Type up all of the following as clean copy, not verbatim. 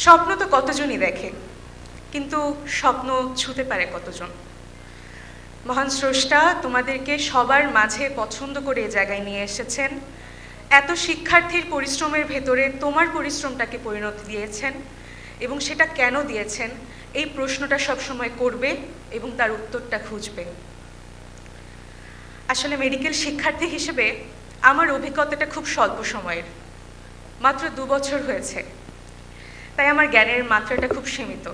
স্বপ্ন তো কতজনই দেখে, কিন্তু স্বপ্ন ছুঁতে পারে কতজন? মহান স্রষ্টা তোমাদেরকে সবার মাঝে পছন্দ করে এই জায়গায় নিয়ে এসেছেন। এত শিক্ষার্থীর পরিশ্রমের ভেতরে তোমার পরিশ্রমটাকে পরিণতি দিয়েছেন, এবং সেটা কেন দিয়েছেন এই প্রশ্নটা সবসময় করবে এবং তার উত্তরটা খুঁজবে। আসলে মেডিকেল শিক্ষার্থী হিসেবে আমার অভিজ্ঞতাটা খুব স্বল্প সময়ের, মাত্র 2 বছর হয়েছে, তাই আমার জ্ঞানের মাত্রাটা খুব সীমিত।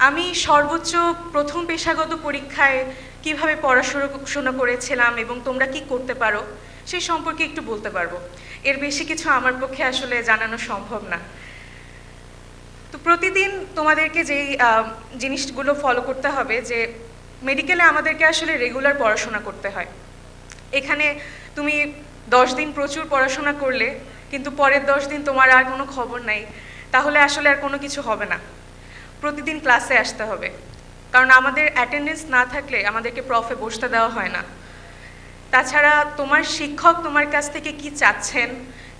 আমি সর্বোচ্চ প্রথম পেশাগত পরীক্ষায় কিভাবে পড়াশোনা করেছিলাম এবং তোমরা কি করতে পারো সেই সম্পর্কে একটু বলতে পারবো। এর বেশি কিছু আমার পক্ষে আসলে জানানো সম্ভব না। তো প্রতিদিন তোমাদেরকে যেই জিনিসগুলো ফলো করতে হবে, যে মেডিকেলে আমাদেরকে আসলে রেগুলার পড়াশোনা করতে হয়। এখানে তুমি 10 দিন প্রচুর পড়াশোনা করলে কিন্তু পরের 10 দিন তোমার আর কোনো খবর নাই, তাহলে আসলে আর কোনো কিছু হবে না। প্রতিদিন ক্লাসে আসতে হবে, কারণ আমাদের অ্যাটেন্ডেন্স না থাকলে আমাদেরকে প্রফে বসতে দেওয়া হয় না। তাছাড়া তোমার শিক্ষক তোমার কাছ থেকে কি চাচ্ছেন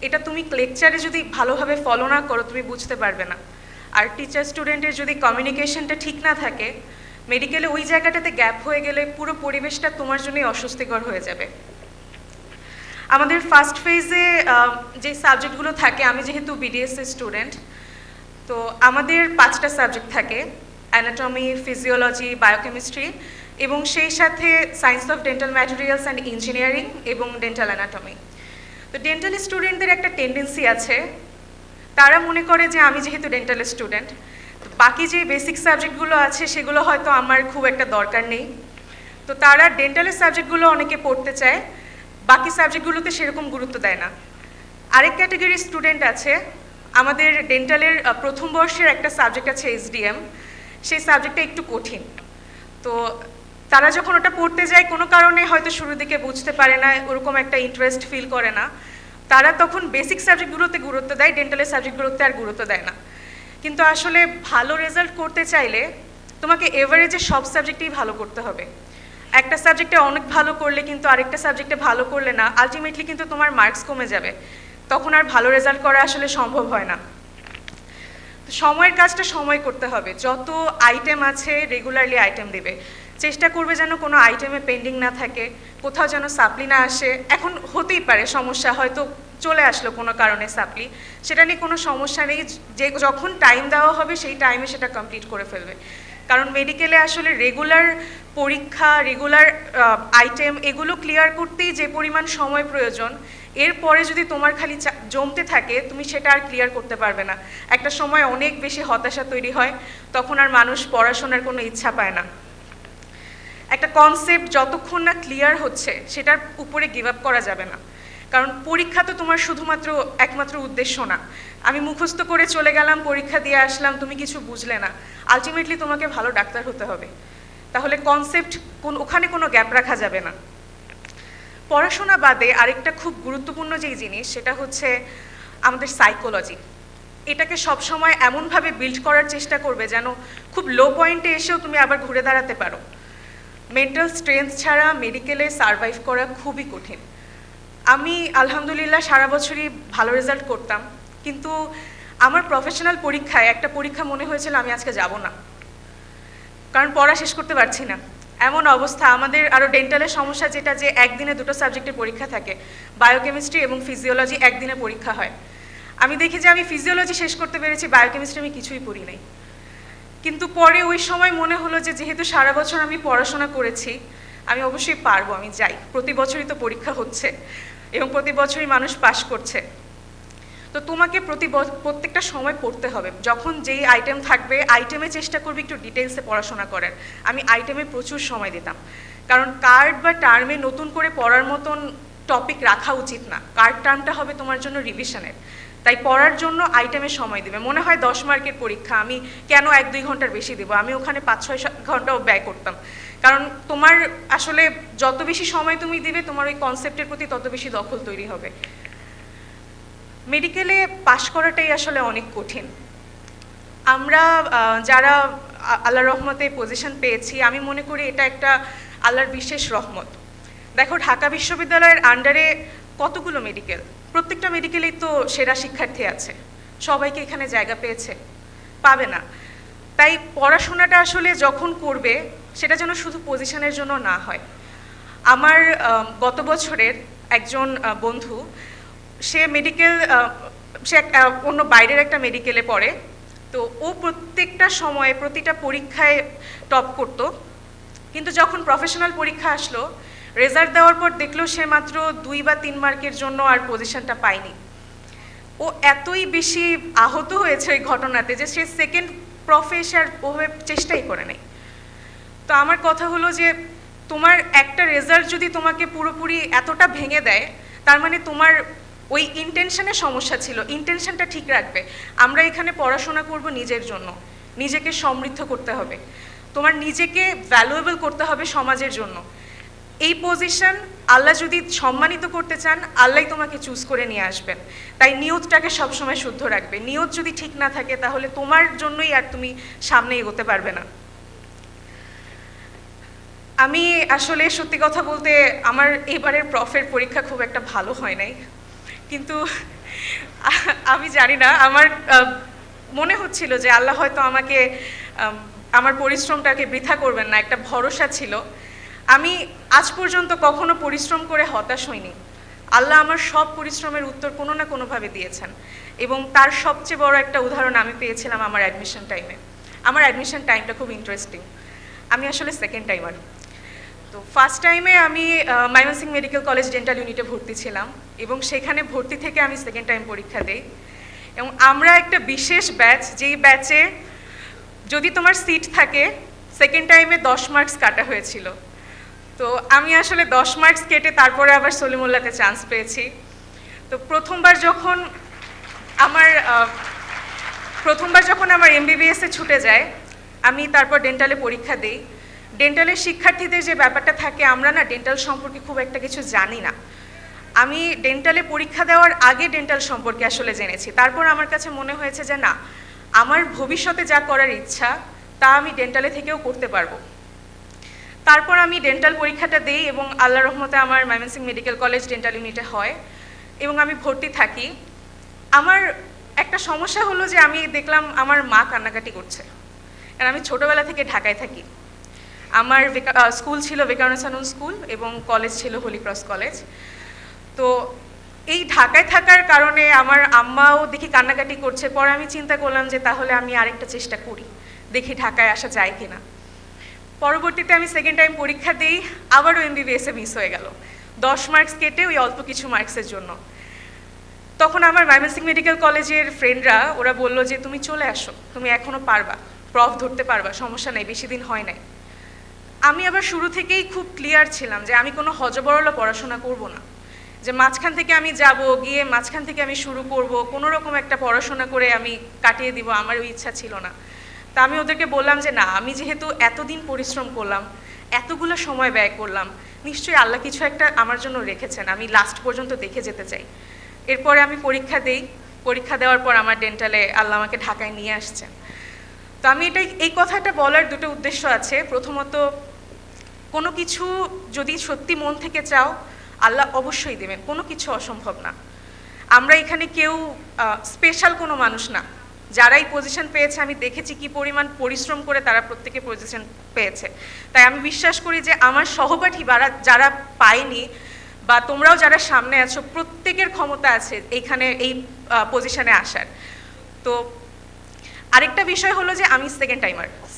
এটা তুমি লেকচারে যদি ভালোভাবে ফলো না করো তুমি বুঝতে পারবে না। আর টিচার স্টুডেন্টের যদি কমিউনিকেশনটা ঠিক না থাকে, মেডিকেলে ওই জায়গাটাতে গ্যাপ হয়ে গেলে পুরো পরিবেশটা তোমার জন্যই অস্বস্তিকর হয়ে যাবে। আমাদের ফার্স্ট ফেজে যে সাবজেক্টগুলো থাকে, আমি যেহেতু বিডিএসএ স্টুডেন্ট, তো আমাদের 5টা সাবজেক্ট থাকে: অ্যানাটমি, ফিজিওলজি, বায়োকেমিস্ট্রি, এবং সেই সাথে science of dental materials and engineering এবং ডেন্টাল অ্যানাটমি। তো ডেন্টাল স্টুডেন্টদের একটা টেন্ডেন্সি আছে, তারা মনে করে যে আমি যেহেতু ডেন্টাল স্টুডেন্ট, তো বাকি যে বেসিক সাবজেক্টগুলো আছে সেগুলো হয়তো আমার খুব একটা দরকার নেই। তো তারা ডেন্টালের সাবজেক্টগুলো অনেকে পড়তে চায়, বাকি সাবজেক্টগুলোতে সেরকম গুরুত্ব দেয় না। আরেক ক্যাটাগরির স্টুডেন্ট আছে, আমাদের ডেন্টালের প্রথম বর্ষের একটা সাবজেক্ট আছে এসডিএম, সেই সাবজেক্টটা একটু কঠিন। তো তারা যখন ওটা পড়তে যায় কোনো কারণে হয়তো শুরুর দিকে বুঝতে পারে না, ওরকম একটা ইন্টারেস্ট ফিল করে না, তারা তখন বেসিক সাবজেক্টগুলোতে গুরুত্ব দেয়, ডেন্টালের সাবজেক্টগুলোতে আর গুরুত্ব দেয় না। কিন্তু আসলে ভালো রেজাল্ট করতে চাইলে তোমাকে এভারেজে সব সাবজেক্টেই ভালো করতে হবে। একটা সাবজেক্টে অনেক ভালো করলে কিন্তু আরেকটা সাবজেক্টে ভালো করলে না, আলটিমেটলি কিন্তু তোমার মার্কস কমে যাবে, তখন আর ভালো রেজাল্ট করা আসলে সম্ভব হয় না। তো সময়ের কাজটা সময় করতে হবে, যত আইটেম আছে রেগুলারলি আইটেম দেবে, চেষ্টা করবে যেন কোনো আইটেমে পেন্ডিং না থাকে, কোথাও যেন সাপ্লি না আসে। এখন হতেই পারে সমস্যা, হয়তো চলে আসলো কোনো কারণে সাপ্লি, সেটা নিয়ে কোনো সমস্যা নেই, যে যখন টাইম দেওয়া হবে সেই টাইমে সেটা কমপ্লিট করে ফেলবে। কারণ মেডিকেলে আসলে রেগুলার পরীক্ষা, রেগুলার আইটেম, এগুলো ক্লিয়ার করতেই যে পরিমাণ সময় প্রয়োজন, এরপরে যদি তোমার খালি জমতে থাকে তুমি সেটা আর ক্লিয়ার করতে পারবে না। একটা সময় অনেক বেশি হতাশা তৈরি হয়, তখন আর মানুষ পড়াশোনার কোনো ইচ্ছা পায় না। একটা কনসেপ্ট যতক্ষণ না ক্লিয়ার হচ্ছে সেটার উপরে গিভ আপ করা যাবে না, কারণ পরীক্ষা তো তোমার শুধুমাত্র একমাত্র উদ্দেশ্য না। আমি মুখস্থ করে চলে গেলাম, পরীক্ষা দিয়ে আসলাম, তুমি কিছু বুঝলে না, আলটিমেটলি তোমাকে ভালো ডাক্তার হতে হবে। তাহলে কনসেপ্ট ওখানে কোনো গ্যাপ রাখা যাবে না। পড়াশোনা বাদে আরেকটা খুব গুরুত্বপূর্ণ যেই জিনিস, সেটা হচ্ছে আমাদের সাইকোলজি। এটাকে সবসময় এমনভাবে বিল্ড করার চেষ্টা করবে যেন খুব লো পয়েন্টে এসেও তুমি আবার ঘুরে দাঁড়াতে পারো। মেন্টাল স্ট্রেংথ ছাড়া মেডিকেলে সারভাইভ করা খুবই কঠিন। আমি আলহামদুলিল্লাহ সারা বছরই ভালো রেজাল্ট করতাম, কিন্তু আমার প্রফেশনাল পরীক্ষায় একটা পরীক্ষা মনে হয়েছিল আমি আজকে যাব না, কারণ পড়া শেষ করতে পারছি না, এমন অবস্থা। আমাদের আরও ডেন্টালের সমস্যা যেটা, যে একদিনে 2টো সাবজেক্টের পরীক্ষা থাকে, বায়োকেমিস্ট্রি এবং ফিজিওলজি একদিনে পরীক্ষা হয়। আমি দেখি যে আমি ফিজিওলজি শেষ করতে পেরেছি, বায়োকেমিস্ট্রি আমি কিছুই পড়ি নাই। কিন্তু পরে ওই সময় মনে হলো যে যেহেতু সারা বছর আমি পড়াশোনা করেছি, আমি অবশ্যই পারবো, আমি যাই। প্রতি বছরই তো পরীক্ষা হচ্ছে এবং প্রতি বছরই মানুষ পাশ করছে। তো তোমাকে প্রত্যেকটা সময় পড়তে হবে। যখন যেই আইটেম থাকবে আইটেমে চেষ্টা করবে একটু ডিটেলসে পড়াশোনা করার। আমি আইটেমে প্রচুর সময় দিতাম, কারণ কার্ড বা টার্মে নতুন করে পড়ার মতন টপিক রাখা উচিত না। কার্ড টার্মটা হবে তোমার জন্য রিভিশনের, তাই পড়ার জন্য আইটেমে সময় দেবে। মনে হয় 10 মার্কের পরীক্ষা, আমি কেন 1-2 ঘন্টার বেশি দেবো, আমি ওখানে 5-6 ঘন্টাও ব্যয় করতাম। কারণ তোমার আসলে যত বেশি সময় তুমি দিবে তোমার ওই কনসেপ্টের প্রতি তত বেশি দখল তৈরি হবে। মেডিকেলে পাশ করাটাই আসলে অনেক কঠিন। আমরা যারা আল্লাহর রহমতে পজিশন পেয়েছি, আমি মনে করি এটা একটা আল্লাহর বিশেষ রহমত। দেখো, ঢাকা বিশ্ববিদ্যালয়ের আন্ডারে কতগুলো মেডিকেল, প্রত্যেকটা মেডিকেলেই তো সেরা শিক্ষার্থী আছে, সবাইকে এখানে জায়গা পেয়েছে। পাবে না। তাই পড়াশোনাটা আসলে যখন করবে সেটা যেন শুধু পজিশনের জন্য না হয়। আমার গত বছরের একজন বন্ধু, সে মেডিকেল, সে অন্য বাইরের একটা মেডিকেলে পড়ে, তো ও প্রত্যেকটা সময়ে প্রতিটা পরীক্ষায় টপ করত, কিন্তু যখন প্রফেশনাল পরীক্ষা আসলো, রেজাল্ট দেওয়ার পর দেখলো সে মাত্র 2 বা 3 মার্কের জন্য আর পজিশনটা পায়নি। ও এতই বেশি আহত হয়েছে এই ঘটনাতে যে সে সেকেন্ড প্রফেশন ওভাবে চেষ্টাই করে নাই। তো আমার কথা হলো যে তোমার একটা রেজাল্ট যদি তোমাকে পুরোপুরি এতটা ভেঙে দেয়, তার মানে তোমার ওই ইন্টেনশনের সমস্যা ছিল। ইন্টেনশনটা ঠিক রাখবে। আমরা এখানে পড়াশোনা করব নিজের জন্য, নিজেকে সমৃদ্ধ করতে হবে, তোমার নিজেকে ভ্যালুয়েবল করতে হবে সমাজের জন্য। এই পজিশন আল্লাহ যদি সম্মানিত করতে চান, আল্লাহই তোমাকে চুজ করে নিয়ে আসবেন। তাই নিয়তটাকে সবসময় শুদ্ধ রাখবে। নিয়ত যদি ঠিক না থাকে তাহলে তোমার জন্যই আর তুমি সামনে এগোতে পারবে না। আমি আসলে সত্যি কথা বলতে আমার এবারের প্রফের পরীক্ষা খুব একটা ভালো হয় নাই, কিন্তু আমি জানি না, আমার মনে হচ্ছিল যে আল্লাহ হয়তো আমাকে আমার পরিশ্রমটাকে বৃথা করবেন না, একটা ভরসা ছিল। আমি আজ পর্যন্ত কখনো পরিশ্রম করে হতাশ হইনি। আল্লাহ আমার সব পরিশ্রমের উত্তর কোনো না কোনোভাবে দিয়েছেন, এবং তার সবচেয়ে বড় একটা উদাহরণ আমি পেয়েছিলাম আমার অ্যাডমিশন টাইমে। আমার অ্যাডমিশন টাইমটা খুব ইন্টারেস্টিং। আমি আসলে সেকেন্ড টাইমার। তো ফার্স্ট টাইমে আমি ময়মনসিংহ মেডিকেল কলেজ ডেন্টাল ইউনিটে ভর্তি ছিলাম, এবং সেখানে ভর্তি থেকে আমি সেকেন্ড টাইম পরীক্ষা দিই। এবং আমরা একটা বিশেষ ব্যাচ, যেই ব্যাচে যদি তোমার সিট থাকে সেকেন্ড টাইমে 10 মার্কস কাটা হয়েছিল। তো আমি আসলে 10 মার্কস কেটে তারপরে আবার সলিমুল্লাহতে চান্স পেয়েছি। তো প্রথমবার যখন আমার এমবিবিএসে ছুটে যায়, আমি তারপর ডেন্টালে পরীক্ষা দিই। ডেন্টালের শিক্ষার্থীদের যে ব্যাপারটা থাকে, আমরা না ডেন্টাল সম্পর্কে খুব একটা কিছু জানি না। আমি ডেন্টালে পরীক্ষা দেওয়ার আগে ডেন্টাল সম্পর্কে আসলে জেনেছি। তারপর আমার কাছে মনে হয়েছে যে না, আমার ভবিষ্যতে যা করার ইচ্ছা তা আমি ডেন্টালে থেকেও করতে পারবো। তারপর আমি ডেন্টাল পরীক্ষাটা দিই, এবং আল্লাহর রহমতে আমার ময়মনসিংহ মেডিকেল কলেজ ডেন্টাল ইউনিটে হয়, এবং আমি ভর্তি থাকি। আমার একটা সমস্যা হলো যে আমি দেখলাম আমার মা কান্নাকাটি করছে, কারণ আমি ছোটোবেলা থেকে ঢাকায় থাকি। আমার স্কুল ছিল বেকারুন্নেছা স্কুল, এবং কলেজ ছিল হোলি ক্রস কলেজ। তো এই ঢাকায় থাকার কারণে আমার আম্মাও দেখি কান্নাকাটি করছে। পরে আমি চিন্তা করলাম যে তাহলে আমি আরেকটা চেষ্টা করি, দেখি ঢাকায় আসা যায় কিনা। পরবর্তীতে আমি সেকেন্ড টাইম পরীক্ষা দিই, আবারও এমবিবিএসে মিস হয়ে গেল 10 মার্কস কেটে, ওই অল্প কিছু মার্কসের জন্য। তখন আমার ময়মনসিংহ মেডিকেল কলেজের ফ্রেন্ডরা ওরা বললো যে তুমি চলে আসো, তুমি এখনও পারবা, প্রফ ধরতে পারবা, সমস্যা নেই, বেশি দিন হয় নাই। আমি আবার শুরু থেকেই খুব ক্লিয়ার ছিলাম যে আমি কোনো হজবরল পড়াশোনা করব না, যে মাঝখান থেকে আমি যাব, গিয়ে মাঝখান থেকে আমি শুরু করব, কোনো রকম একটা পড়াশোনা করে আমি কাটিয়ে দিব, আমার ওই ইচ্ছা ছিল না। তা আমি ওদেরকে বললাম যে না, আমি যেহেতু এতদিন পরিশ্রম করলাম, এতগুলো সময় ব্যয় করলাম, নিশ্চয়ই আল্লাহ কিছু একটা আমার জন্য রেখেছেন, আমি লাস্ট পর্যন্ত দেখে যেতে চাই। এরপরে আমি পরীক্ষা দিই। পরীক্ষা দেওয়ার পর আমার ডেন্টালে আল্লাহ আমাকে ঢাকায় নিয়ে আসছেন। তো আমি এই কথাটা বলার দুটো উদ্দেশ্য আছে। প্রথমত, কোনো কিছু যদি সত্যি মন থেকে চাও, আল্লাহ অবশ্যই দেবেন, কোনো কিছু অসম্ভব না। আমরা এখানে কেউ স্পেশাল কোনো মানুষ না। যারা এই পজিশন পেয়েছে আমি দেখেছি কি পরিমাণ পরিশ্রম করে তারা প্রত্যেকে পজিশন পেয়েছে। তাই আমি বিশ্বাস করি যে আমার সহপাঠী যারা পায়নি, বা তোমরাও যারা সামনে আছো, প্রত্যেকের ক্ষমতা আছে এইখানে এই পজিশনে আসার। তো আরেকটা বিষয় হলো যে আমি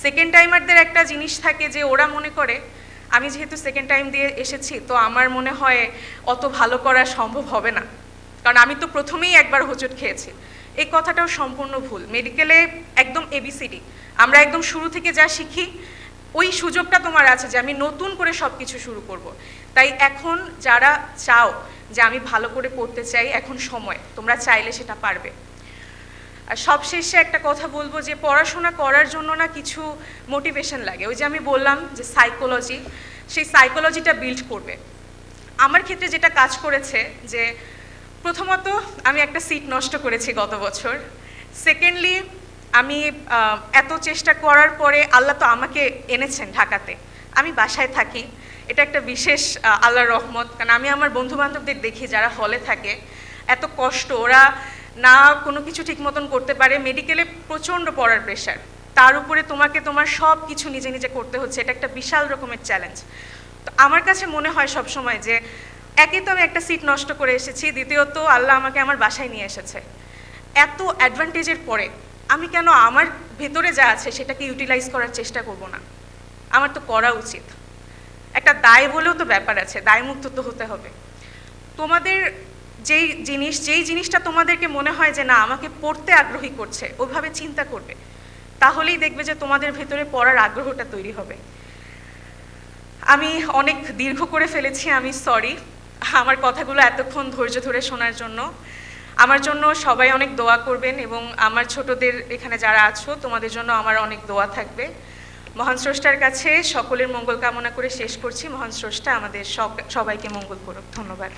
সেকেন্ড টাইমারদের একটা জিনিস থাকে যে ওরা মনে করে আমি যেহেতু সেকেন্ড টাইম দিয়ে এসেছি, তো আমার মনে হয় অত ভালো করা সম্ভব হবে না, কারণ আমি তো প্রথমেই একবার হোঁচট খেয়েছি। এই কথাটাও সম্পূর্ণ ভুল। মেডিকেলে একদম এবিসিডি, আমরা একদম শুরু থেকে যা শিখি, ওই সুযোগটা তোমার আছে যে আমি নতুন করে সব কিছু শুরু করব। তাই এখন যারা চাও যে আমি ভালো করে পড়তে চাই, এখন সময়, তোমরা চাইলে সেটা পারবে। আর সবশেষে একটা কথা বলবো যে পড়াশোনা করার জন্য না কিছু মোটিভেশন লাগে। ওই যে আমি বললাম যে সাইকোলজি, সেই সাইকোলজিটা বিল্ড করবে। আমার ক্ষেত্রে যেটা কাজ করেছে যে প্রথমত আমি একটা সিট নষ্ট করেছি গত বছর। সেকেন্ডলি, আমি এত চেষ্টা করার পরে আল্লাহ তো আমাকে এনেছেন ঢাকাতে, আমি বাসায় থাকি, এটা একটা বিশেষ আল্লাহর রহমত। কারণ আমি আমার বন্ধুবান্ধবদের দেখি যারা হলে থাকে, এত কষ্ট, ওরা না কোনো কিছু ঠিক মতন করতে পারে, মেডিকেলে প্রচণ্ড পড়ার প্রেশার, তার উপরে তোমাকে তোমার সব কিছু নিজে নিজে করতে হচ্ছে, এটা একটা বিশাল রকমের চ্যালেঞ্জ। তো আমার কাছে মনে হয় সব সময় যে একে তো আমি একটা সিট নষ্ট করে এসেছি, দ্বিতীয়ত আল্লাহ আমাকে আমার বাসায় নিয়ে এসেছে। এত অ্যাডভান্টেজের পরে আমি কেন আমার ভেতরে যা আছে সেটাকে ইউটিলাইজ করার চেষ্টা করব না? আমার তো করা উচিত। একটা দায় বলেও তো ব্যাপার আছে, দায়মুক্ত তো হতে হবে। তোমাদের যেই জিনিসটা তোমাদেরকে মনে হয় যে না আমাকে পড়তে আগ্রহী করছে, ওইভাবে চিন্তা করবে, তাহলেই দেখবে যে তোমাদের ভেতরে পড়ার আগ্রহটা তৈরি হবে। আমি অনেক দীর্ঘ করে ফেলেছি, আমি সরি আমার কথাগুলো এতক্ষণ ধৈর্য ধরে শোনার জন্য। আমার জন্য সবাই অনেক দোয়া করবেন, এবং আমার ছোটদের এখানে যারা আছো তোমাদের জন্য আমার অনেক দোয়া থাকবে। মহান স্রষ্টার কাছে সকলের মঙ্গল কামনা করে শেষ করছি। মহান স্রষ্টা আমাদের সবাইকে মঙ্গল করুক। ধন্যবাদ।